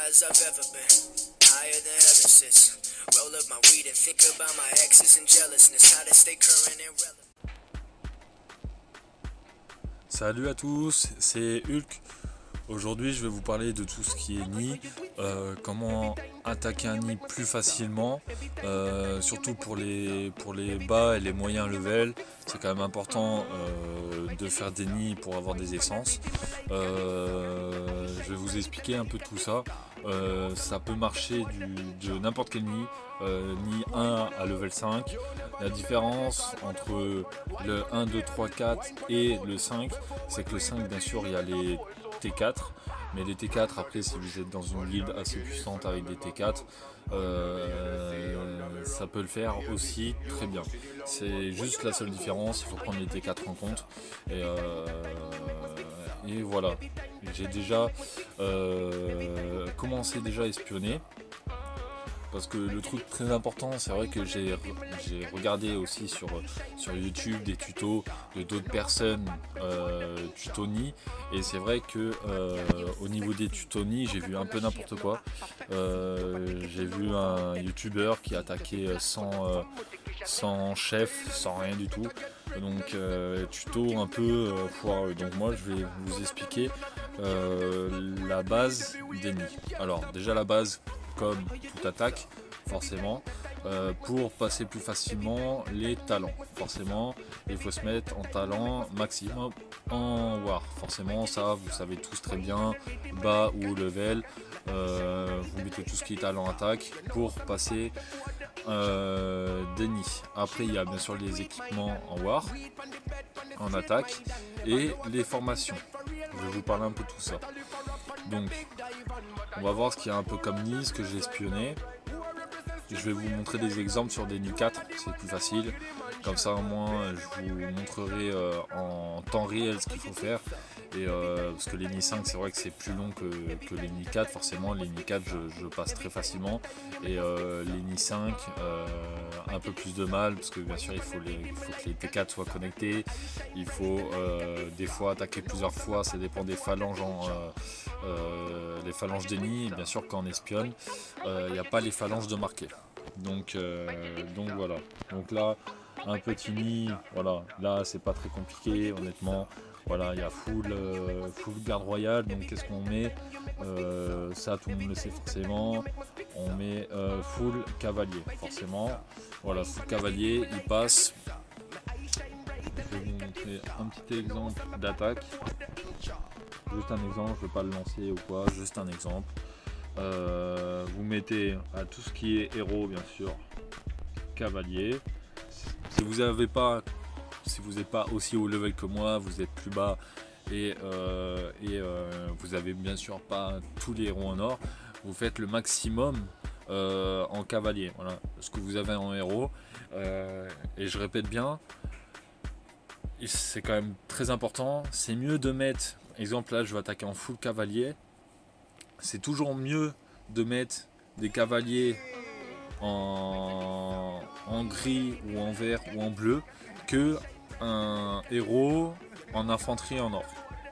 as I've ever been. Higher than heaven sits. Roll up my weed and think about my exes and jealousness. How to stay current and relevant. Salut à tous, c'est Hulk. Aujourd'hui, je vais vous parler de tout ce qui est nid, comment attaquer un nid plus facilement, surtout pour les bas et les moyens level. C'est quand même important de faire des nids pour avoir des essences. Je vais vous expliquer un peu tout ça. Ça peut marcher de n'importe quel nid, nid 1 à level 5. La différence entre le 1, 2, 3, 4 et le 5, c'est que le 5, bien sûr, il y a les T4, mais les T4, après, si vous êtes dans une guilde assez puissante avec des T4, ça peut le faire aussi très bien. C'est juste la seule différence, il faut prendre les T4 en compte. Et voilà, j'ai déjà commencé déjà à espionner. Parce que le truc très important, c'est vrai que j'ai regardé aussi sur YouTube des tutos de d'autres personnes tutonis, et c'est vrai que au niveau des tutonis, j'ai vu un peu n'importe quoi. J'ai vu un YouTuber qui attaquait sans chef, sans rien du tout. Donc tuto un peu foireux. Donc moi je vais vous expliquer la base des nids. Alors déjà la base, comme toute attaque, forcément, pour passer plus facilement les talents. Forcément, il faut se mettre en talent maximum en war. Forcément, ça, vous savez tous très bien, bas ou level, vous mettez tout ce qui est talent attaque pour passer des nids. Après, il y a bien sûr les équipements en war, en attaque, et les formations. Je vais vous parler un peu de tout ça. Donc, on va voir ce qu'il y a un peu comme nid, ce que j'ai espionné. Je vais vous montrer des exemples sur des nids 4, c'est plus facile. Comme ça, au moins, je vous montrerai en temps réel ce qu'il faut faire. Et parce que les nids 5, c'est vrai que c'est plus long que les nids 4. Forcément, les nids 4, je passe très facilement. Et les nids 5, un peu plus de mal, parce que bien sûr, il faut que les T4 soient connectés. Il faut des fois attaquer plusieurs fois, ça dépend des phalanges les phalanges des nids. Et bien sûr, quand on espionne, il n'y a pas les phalanges de marquer. Donc voilà. Donc là, un petit nid, voilà. Là, c'est pas très compliqué, honnêtement. Voilà, il y a full garde royale. Donc qu'est-ce qu'on met, ça, tout le monde le sait forcément. On met full cavalier, forcément. Voilà, full cavalier, il passe. Je vais vous montrer un petit exemple d'attaque. Juste un exemple, je ne vais pas le lancer ou quoi, juste un exemple. Vous mettez à tout ce qui est héros, bien sûr, cavalier. Si vous n'êtes pas aussi haut level que moi, vous êtes plus bas et vous avez bien sûr pas tous les héros en or, vous faites le maximum en cavalier. Voilà ce que vous avez en héros. Et je répète bien, c'est quand même très important. C'est mieux de mettre, exemple là je vais attaquer en full cavalier, c'est toujours mieux de mettre des cavaliers en gris ou en vert ou en bleu que un héros en infanterie en or.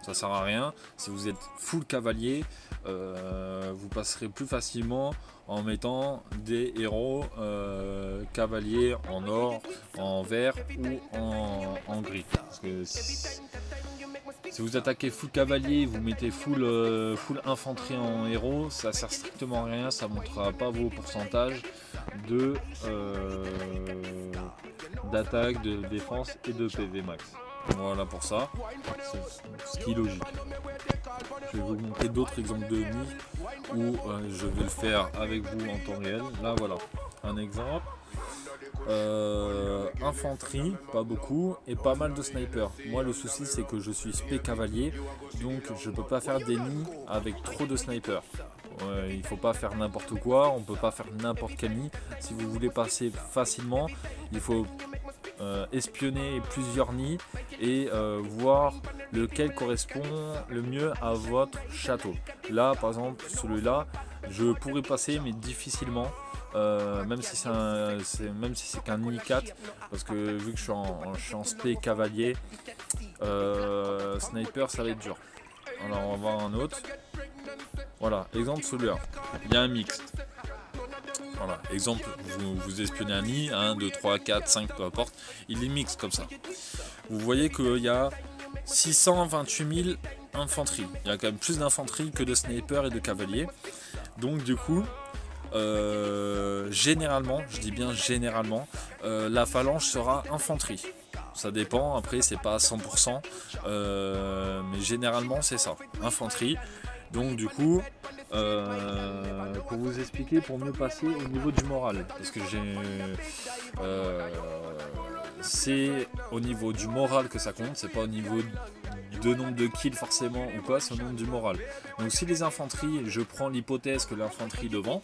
Ça sert à rien. Si vous êtes full cavalier, vous passerez plus facilement en mettant des héros cavaliers en or, en vert ou en gris. Parce que si vous attaquez full cavalier, vous mettez full infanterie en héros, ça sert strictement à rien, ça ne montrera pas vos pourcentages d'attaque, de défense et de PV max. Voilà pour ça, c'est ce qui est logique. Je vais vous montrer d'autres exemples de nids où je vais le faire avec vous en temps réel. Là voilà, un exemple. Infanterie, pas beaucoup, et pas mal de snipers. Moi le souci c'est que je suis spé cavalier, donc je peux pas faire des nids avec trop de snipers. Il faut pas faire n'importe quoi, on peut pas faire n'importe quel nid. Si vous voulez passer facilement, il faut espionner plusieurs nids et voir lequel correspond le mieux à votre château. Là par exemple celui-là je pourrais passer mais difficilement, même si c'est qu'un nid 4, parce que vu que je suis en spé cavalier, sniper ça va être dur. Alors on va voir un autre. Voilà, exemple celui-là, il y a un mixte. Voilà, exemple, vous espionnez un nid, 1, 2, 3, 4, 5, peu importe, il est mixte comme ça. Vous voyez qu'il y a 628 000 infanterie. Il y a quand même plus d'infanterie que de snipers et de cavaliers. Donc du coup, généralement, je dis bien généralement, la phalange sera infanterie. Ça dépend, après c'est pas à 100%, mais généralement c'est ça, infanterie. Donc du coup, pour vous expliquer, pour mieux passer au niveau du moral, parce que c'est au niveau du moral que ça compte, c'est pas au niveau de nombre de kills forcément ou quoi, c'est au nombre du moral. Donc si les infanteries, je prends l'hypothèse que l'infanterie devant,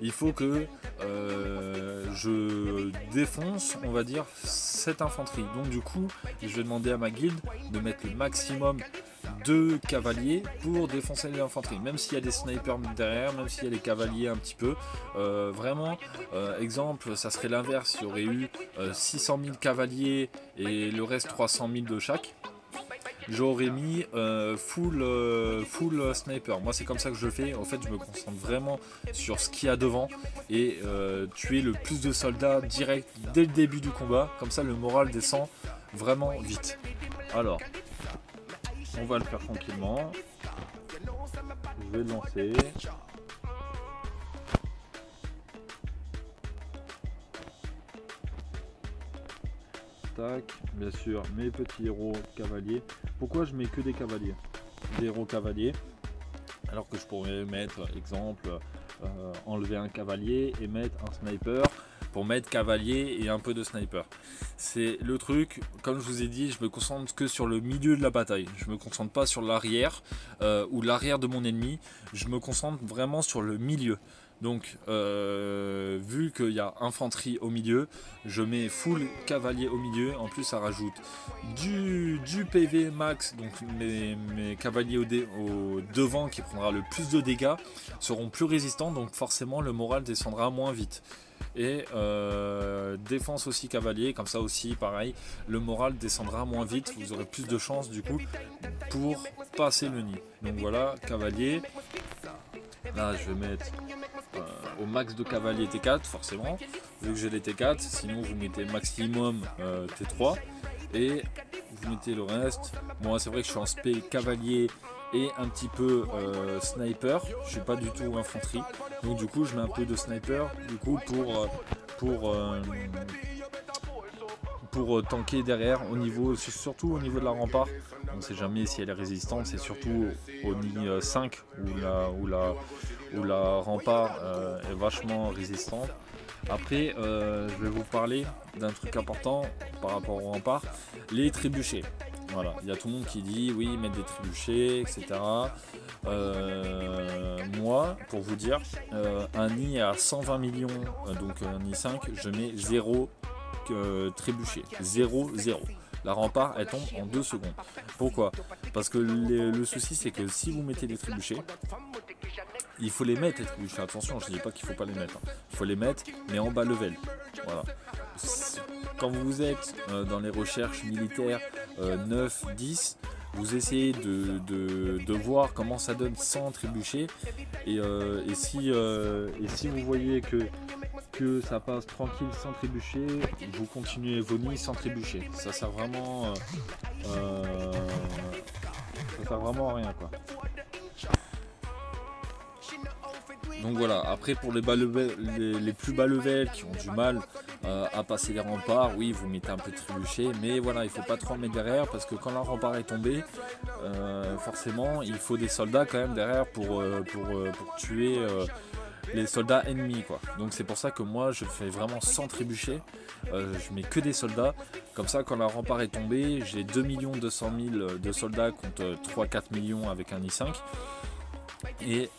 il faut que je défonce, on va dire, cette infanterie. Donc du coup, je vais demander à ma guilde de mettre le maximum de cavaliers pour défoncer les infanteries, même s'il y a des snipers derrière, même s'il y a des cavaliers un petit peu. Vraiment, exemple, ça serait l'inverse, il y aurait eu 600 000 cavaliers et le reste 300 000 de chaque. J'aurais mis full sniper. Moi c'est comme ça que je le fais. En fait je me concentre vraiment sur ce qu'il y a devant et tuer le plus de soldats direct dès le début du combat. Comme ça le moral descend vraiment vite. Alors on va le faire tranquillement. Je vais le lancer. Bien sûr, mes petits héros cavaliers. Pourquoi je mets que des cavaliers, des héros cavaliers, alors que je pourrais mettre, exemple, enlever un cavalier et mettre un sniper pour mettre cavalier et un peu de sniper. C'est le truc, comme je vous ai dit, je me concentre que sur le milieu de la bataille. Je me concentre pas sur l'arrière ou l'arrière de mon ennemi. Je me concentre vraiment sur le milieu. Donc vu qu'il y a infanterie au milieu, je mets full cavalier au milieu. En plus ça rajoute du PV max. Donc mes cavaliers au devant qui prendra le plus de dégâts seront plus résistants. Donc forcément le moral descendra moins vite. Et défense aussi cavalier, comme ça aussi pareil, le moral descendra moins vite. Vous aurez plus de chances du coup pour passer le nid. Donc voilà, cavalier. Là je vais mettre au max de cavalier T4 forcément, vu que j'ai les T4, sinon vous mettez maximum T3 et vous mettez le reste. Moi c'est vrai que je suis en spé cavalier et un petit peu sniper, je suis pas du tout infanterie, donc du coup je mets un peu de sniper du coup pour tanker derrière au niveau, surtout au niveau de la rempart. On ne sait jamais si elle est résistante, c'est surtout au nid 5 où la rempart est vachement résistante. Après je vais vous parler d'un truc important par rapport aux remparts, les trébuchets. Voilà, il y a tout le monde qui dit oui mettre des trébuchets, etc. Moi pour vous dire, un nid à 120 millions, donc un nid 5, je mets 0 trébuchet, 0-0. La rempart elle tombe en 2 secondes. Pourquoi? Parce que le souci c'est que si vous mettez des trébuchets, il faut les mettre les trébuchets, attention je dis pas qu'il faut pas les mettre, hein. Il faut les mettre mais en bas level. Voilà. Quand vous êtes dans les recherches militaires 9, 10, vous essayez de voir comment ça donne sans trébucher et si vous voyez que ça passe tranquille sans trébucher, vous continuez vos nids sans trébucher. Ça sert vraiment à rien quoi. Donc voilà, après pour les plus bas level qui ont du mal à passer les remparts, oui vous mettez un peu de trébuchet, mais voilà il faut pas trop en mettre derrière parce que quand la rempart est tombée, forcément il faut des soldats quand même derrière pour tuer les soldats ennemis quoi. Donc c'est pour ça que moi je fais vraiment sans trébucher, je mets que des soldats, comme ça quand la rempart est tombée j'ai 2 200 000 de soldats contre 3-4 millions avec un I5 et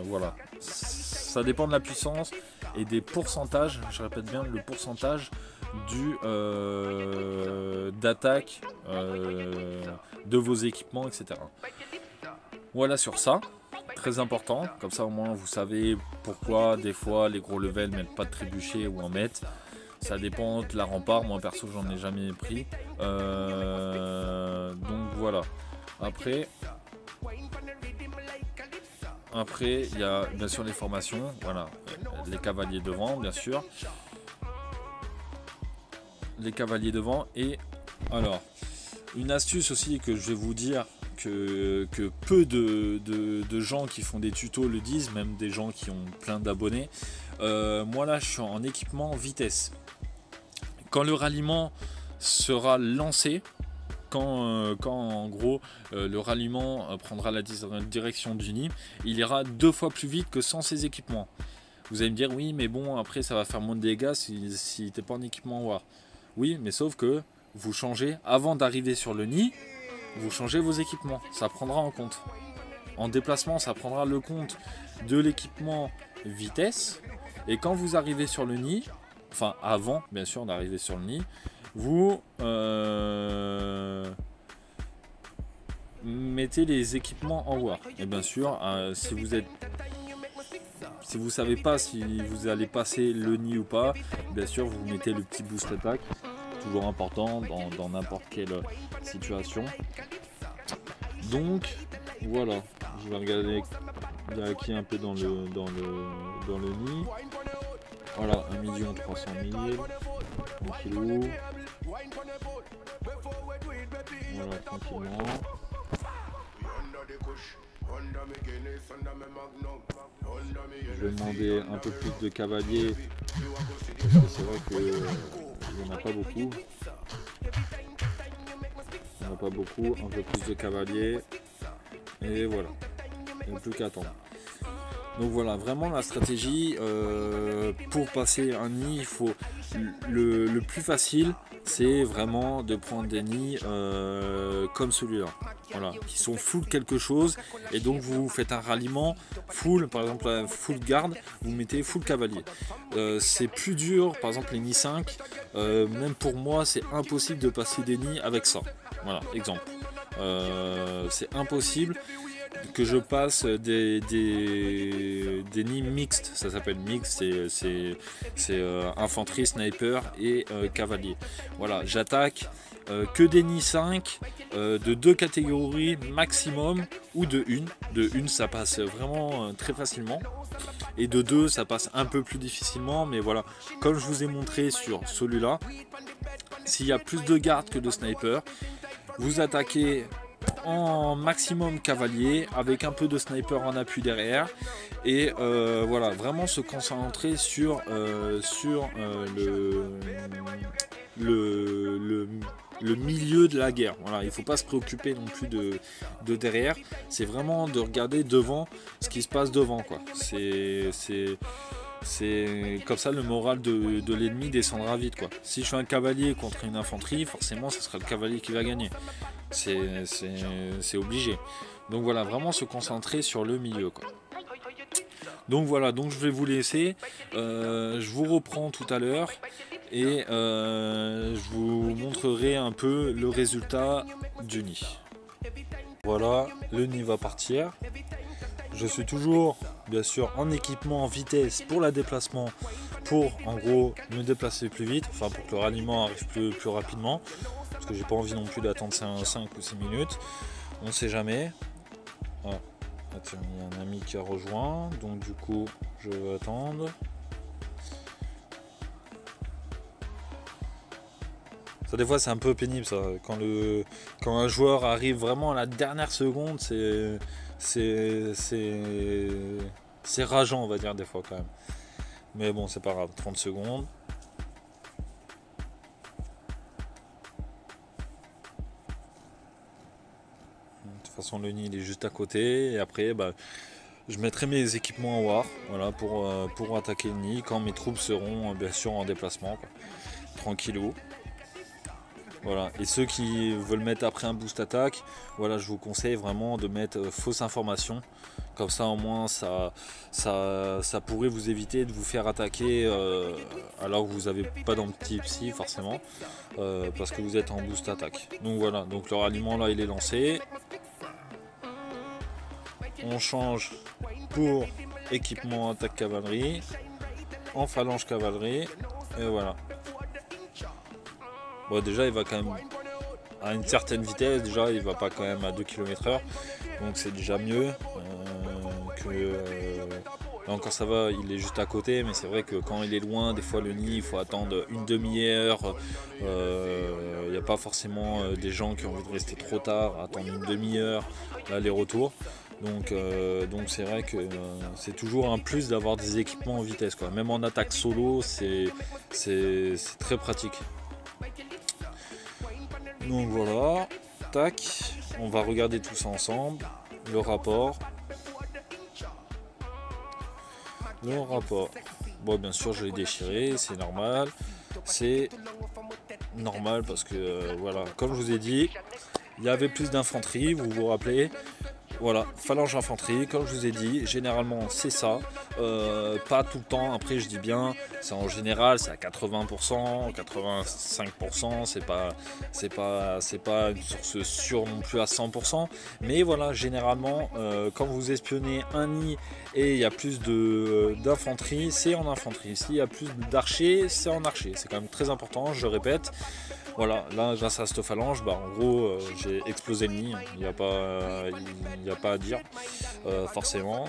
voilà, ça dépend de la puissance et des pourcentages, je répète bien le pourcentage d'attaque de vos équipements, etc. Voilà sur ça. Très important, comme ça au moins vous savez pourquoi des fois les gros levels mettent pas de trébuchet ou en mettent. Ça dépend de la rempart, moi perso j'en ai jamais pris. Donc voilà. Après, il y a bien sûr les formations, voilà, les cavaliers devant, bien sûr. Les cavaliers devant. Et alors, une astuce aussi que je vais vous dire, que peu de gens qui font des tutos le disent, même des gens qui ont plein d'abonnés. Moi là, je suis en équipement vitesse. Quand le ralliement sera lancé, quand en gros le ralliement prendra la direction du nid, il ira 2 fois plus vite que sans ces équipements. Vous allez me dire oui, mais bon, après ça va faire moins de dégâts si t'es pas en équipement war. Oui, mais sauf que vous changez avant d'arriver sur le nid, vous changez vos équipements, ça prendra en compte. En déplacement, ça prendra le compte de l'équipement vitesse. Et quand vous arrivez sur le nid, enfin avant bien sûr d'arriver sur le nid, vous mettez les équipements en war. Et bien sûr, si vous savez pas si vous allez passer le nid ou pas, bien sûr vous mettez le petit boost attaque, toujours important dans n'importe quelle situation. Donc voilà, je vais regarder qui est un peu dans le nid. Voilà, 1 300 000, 1 kg. Voilà, tranquillement. Je vais demander un peu plus de cavaliers, parce que c'est vrai qu'il n'y en a pas beaucoup. Il n'y en a pas beaucoup, un peu plus de cavaliers. Et voilà, il n'y a plus qu'à attendre. Donc voilà, vraiment la stratégie pour passer un nid, il faut le plus facile, c'est vraiment de prendre des nids comme celui-là, voilà, qui sont full quelque chose, et donc vous faites un ralliement full, par exemple full garde, vous mettez full cavalier. C'est plus dur, par exemple les nids 5, même pour moi c'est impossible de passer des nids avec ça. Voilà, exemple. C'est impossible que je passe des nids mixtes, ça s'appelle mixte, c'est infanterie, sniper et cavalier. Voilà, j'attaque que des nids 5 de 2 catégories maximum, ou de 1. De 1 ça passe vraiment très facilement, et de 2 ça passe un peu plus difficilement, mais voilà, comme je vous ai montré sur celui-là, s'il y a plus de garde que de sniper, vous attaquez en maximum cavalier avec un peu de sniper en appui derrière, et voilà, vraiment se concentrer sur le milieu de la guerre. Voilà, il ne faut pas se préoccuper non plus de derrière, c'est vraiment de regarder devant ce qui se passe devant, quoi. C'est comme ça, le moral de l'ennemi descendra vite, quoi. Si je fais un cavalier contre une infanterie, forcément ce sera le cavalier qui va gagner, c'est obligé. Donc voilà, vraiment se concentrer sur le milieu, quoi. Donc voilà, donc je vais vous laisser, je vous reprends tout à l'heure, et je vous montrerai un peu le résultat du nid. Voilà, le nid va partir. Je suis toujours bien sûr en équipement en vitesse pour la déplacement, pour en gros me déplacer plus vite, enfin pour que le ralliement arrive plus rapidement, parce que j'ai pas envie non plus d'attendre 5 ou 6 minutes, on sait jamais. Ah, tiens, il y a un ami qui a rejoint, donc du coup je vais attendre. Ça, des fois c'est un peu pénible, ça, quand un joueur arrive vraiment à la dernière seconde, c'est rageant, on va dire, des fois quand même. Mais bon, c'est pas grave, 30 secondes. De toute façon, le nid il est juste à côté, et après je mettrai mes équipements en war, voilà, pour attaquer le nid quand mes troupes seront bien sûr en déplacement, quoi. Tranquillou. Voilà. Et ceux qui veulent mettre après un boost attaque, voilà, je vous conseille vraiment de mettre fausse information. Comme ça, au moins, ça pourrait vous éviter de vous faire attaquer alors que vous n'avez pas dans le petit psy forcément, parce que vous êtes en boost attaque. Donc voilà, donc le ralliement là il est lancé. On change pour équipement attaque cavalerie, en phalange cavalerie, et voilà. Bon, déjà il va quand même à une certaine vitesse. Déjà il va pas quand même à 2 km/h, donc c'est déjà mieux là encore ça va, il est juste à côté, mais c'est vrai que quand il est loin, des fois le nid il faut attendre une demi-heure. Il n'y a pas forcément des gens qui ont envie de rester trop tard, attendre une demi-heure l'aller-retour. Donc c'est vrai que c'est toujours un plus d'avoir des équipements en vitesse, quoi. Même en attaque solo, c'est très pratique. Donc voilà, tac, on va regarder tout ça ensemble. Le rapport. Bon, bien sûr je l'ai déchiré, c'est normal. C'est normal parce que voilà, comme je vous ai dit, il y avait plus d'infanterie, vous vous rappelez. Voilà, phalange infanterie, comme je vous ai dit, généralement c'est ça, pas tout le temps, après je dis bien, c'est en général c'est à 80%, 85%, c'est pas une source sûre non plus à 100%, mais voilà, généralement quand vous espionnez un nid et il y a plus d'infanterie, c'est en infanterie, s'il y a plus d'archers, c'est en archer, c'est quand même très important, je répète. Voilà, là grâce à cette phalange, en gros j'ai explosé le nid, il n'y a pas à dire forcément.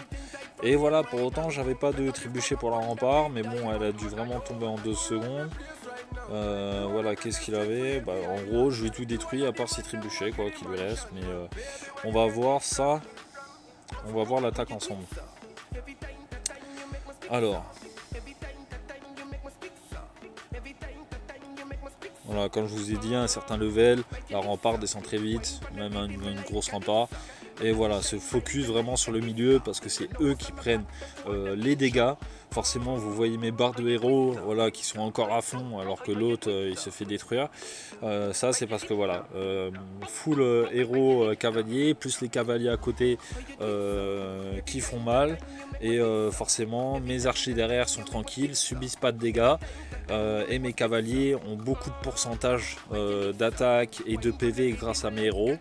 Et voilà, pour autant j'avais pas de trébuchet pour la rempart, mais bon elle a dû vraiment tomber en 2 secondes. Voilà, qu'est-ce qu'il avait, en gros je lui ai tout détruit à part ses trébuchets quoi qui lui reste, mais on va voir ça, on va voir l'attaque ensemble. Alors voilà, comme je vous ai dit, à un certain level, la rempart descend très vite, même une grosse rempart. Et voilà, se focus vraiment sur le milieu parce que c'est eux qui prennent les dégâts. Forcément, vous voyez mes barres de héros voilà, qui sont encore à fond alors que l'autre il se fait détruire. Ça, c'est parce que voilà, full héros cavalier, plus les cavaliers à côté qui font mal. Et forcément, mes archers derrière sont tranquilles, subissent pas de dégâts. Et mes cavaliers ont beaucoup de pourcentage d'attaque et de PV grâce à mes héros.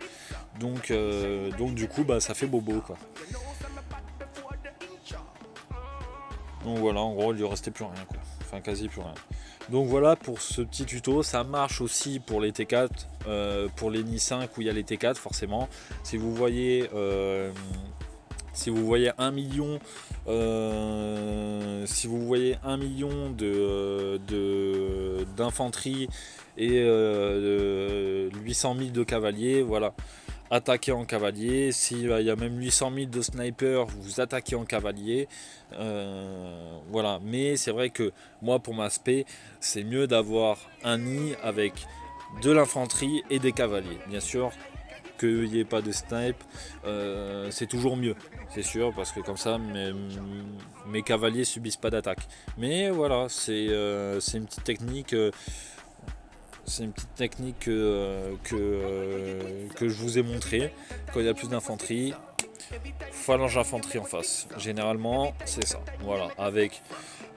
Donc du coup ça fait bobo quoi. Donc voilà, en gros il lui restait plus rien quoi. Enfin quasi plus rien. Donc voilà pour ce petit tuto, ça marche aussi pour les T4, pour les Nid 5 où il y a les T4 forcément. Si vous voyez 1 million d'infanterie et 800 000 de cavaliers, voilà, attaquez en cavalier. S'il y a même 800 000 de sniper, vous attaquez en cavalier. Voilà, mais c'est vrai que moi pour ma spé, c'est mieux d'avoir un nid avec de l'infanterie et des cavaliers. Bien sûr qu'il n'y ait pas de snipe, c'est toujours mieux, c'est sûr, parce que comme ça mes cavaliers subissent pas d'attaque. Mais voilà, c'est une petite technique. Que je vous ai montré. Quand il y a plus d'infanterie, phalange infanterie en face. Généralement, c'est ça. Voilà, avec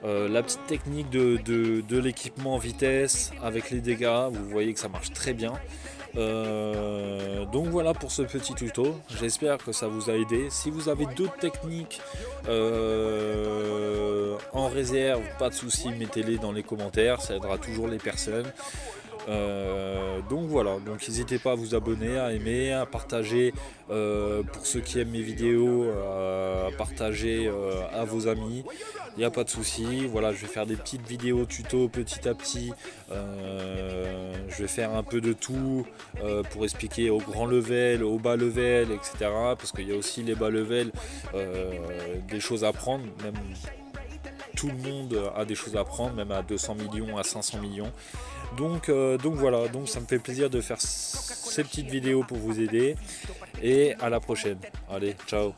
la petite technique de l'équipement en vitesse, avec les dégâts, vous voyez que ça marche très bien. Donc voilà pour ce petit tuto, j'espère que ça vous a aidé. Si vous avez d'autres techniques en réserve, pas de soucis, mettez-les dans les commentaires, ça aidera toujours les personnes. Donc voilà, donc n'hésitez pas à vous abonner, à aimer, à partager pour ceux qui aiment mes vidéos, à partager à vos amis, il n'y a pas de souci. Voilà, je vais faire des petites vidéos tuto petit à petit, je vais faire un peu de tout pour expliquer au grand level, au bas level, etc. Parce qu'il y a aussi les bas level, des choses à prendre, même tout le monde a des choses à prendre, même à 200 millions, à 500 millions. Donc voilà, donc ça me fait plaisir de faire ces petites vidéos pour vous aider. Et à la prochaine. Allez, ciao.